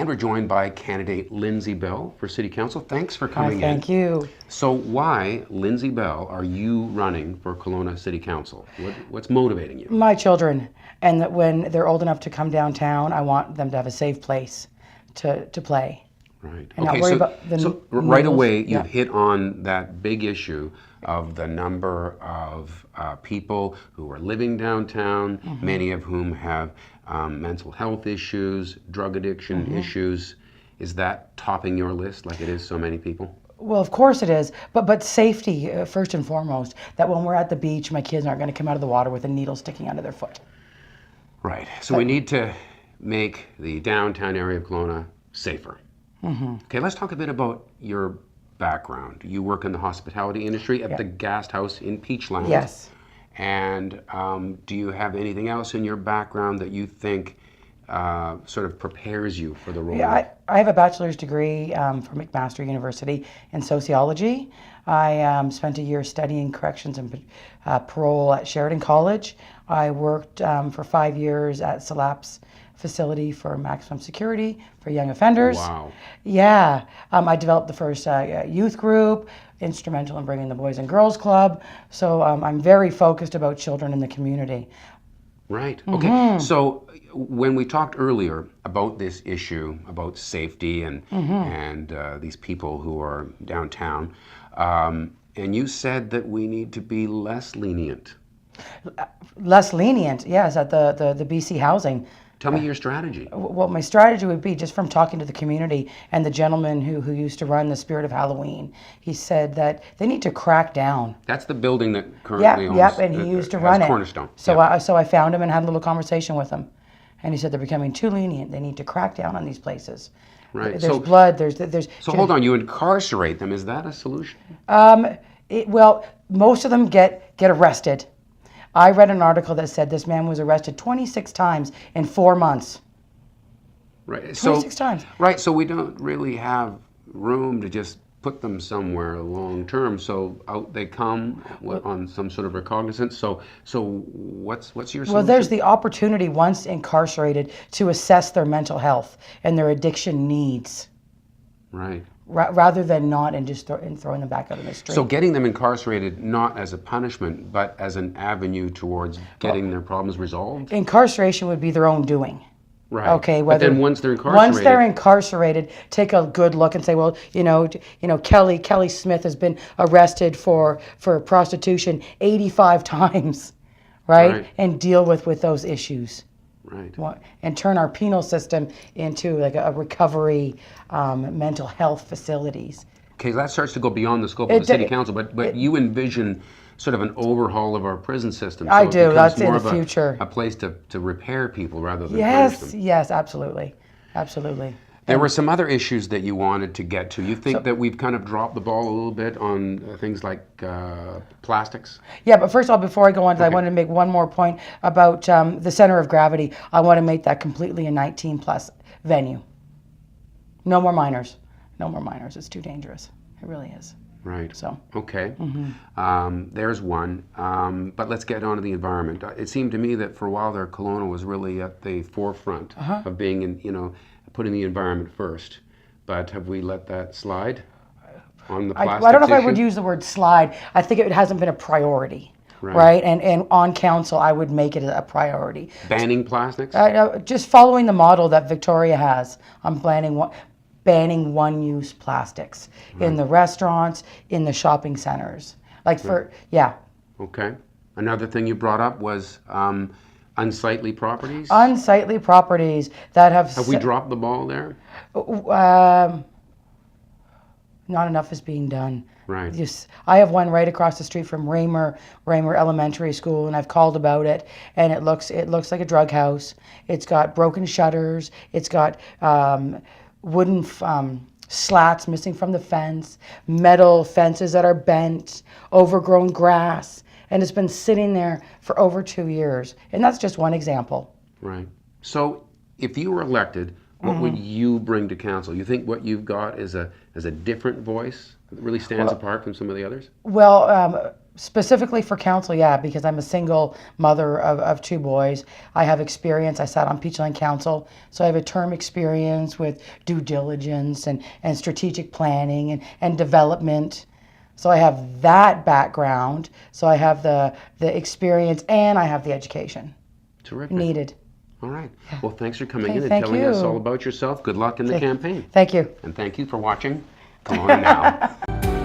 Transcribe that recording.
we're joined by candidate Lindsay Bell for City Council. Thanks for coming in. Thank you. So why, Lindsay Bell, are you running for Kelowna City Council? What's motivating you? My children, and that when they're old enough to come downtown, I want them to have a safe place to play. Right. And not worry about the so right needles. away, you Yeah. hit on that big issue of the number of people who are living downtown, many of whom have mental health issues, drug addiction issues. Is that topping your list like it is so many people? Well, of course it is, but safety first and foremost. That when we're at the beach, my kids aren't going to come out of the water with a needle sticking out of their foot. Right. So we need to make the downtown area of Kelowna safer. Okay, let's talk a bit about your background. You work in the hospitality industry at the Guest House in Peachland. Yes. And do you have anything else in your background that you think sort of prepares you for the role? Yeah, I have a bachelor's degree from McMaster University in sociology. I spent a year studying corrections and parole at Sheridan College. I worked for 5 years at SLAP's facility for maximum security for young offenders. Wow. Yeah. I developed the first youth group, instrumental in bringing the Boys and Girls Club. So I'm very focused about children in the community. Right. Okay. So when we talked earlier about this issue, about safety and these people who are downtown, and you said that we need to be less lenient. Less lenient, yes, at the BC housing. Tell me your strategy. Well, my strategy would be just from talking to the community and the gentleman who used to run the Spirit of Halloween. He said that they need to crack down. That's the building that currently owns. Yep, and he used to run it. Cornerstone. So I found him and had a little conversation with him, and he said they're becoming too lenient. They need to crack down on these places. Right. There's blood. There's. So hold on. You incarcerate them. Is that a solution? Well, most of them get arrested. I read an article that said this man was arrested 26 times in 4 months. Right. 26 times. Right. So we don't really have room to just put them somewhere long term. So out they come on some sort of recognizance. So what's your solution? Well, there's the opportunity once incarcerated to assess their mental health and their addiction needs. Right. Rather than not and just throwing them back out in the street. So getting them incarcerated not as a punishment, but as an avenue towards getting their problems resolved? Incarceration would be their own doing. Right. Okay. But then once they're incarcerated, take a good look and say, well, Kelly Smith has been arrested for prostitution 85 times, right? And deal with those issues. Right. And turn our penal system into like a recovery mental health facilities. Okay, that starts to go beyond the scope of the city council, but you envision sort of an overhaul of our prison system. So I do. That's in the more future. A place to repair people rather than punish them. Yes, absolutely. Absolutely. There were some other issues that you wanted to get to. You think that we've kind of dropped the ball a little bit on things like plastics? Yeah, but first of all, before I go on to that, I wanted to make one more point about the center of gravity. I want to make that completely a 19-plus venue. No more minors. No more minors. It's too dangerous. It really is. Right. So. Okay. There's one. But let's get on to the environment. It seemed to me that for a while there, Kelowna was really at the forefront of being in, putting the environment first. But have we let that slide on the plastics I don't know if issue? I would use the word slide. I think it hasn't been a priority. Right. And on council, I would make it a priority. Banning plastics? Just following the model that Victoria has on banning one-use plastics in the restaurants, in the shopping centers. Okay. Another thing you brought up was unsightly properties? Unsightly properties that have... Have we dropped the ball there? Not enough is being done. Right. I have one right across the street from Raymer Elementary School, and I've called about it, and it looks like a drug house. It's got broken shutters. It's got wooden slats missing from the fence, metal fences that are bent, overgrown grass, and it's been sitting there for over 2 years. And that's just one example. Right. So if you were elected, what would you bring to council? You think what you've got is a different voice that really stands apart from some of the others? Well, Specifically for council, yeah, because I'm a single mother of two boys. I have experience. I sat on Peachland Council, so I have a term experience with due diligence and strategic planning and development. So I have that background. So I have the experience and I have the education Terrific. needed. All right. Well, thanks for coming Okay, in and thank telling us you. all about yourself. Good luck in the campaign. Thank you. And thank you for watching. Come on now.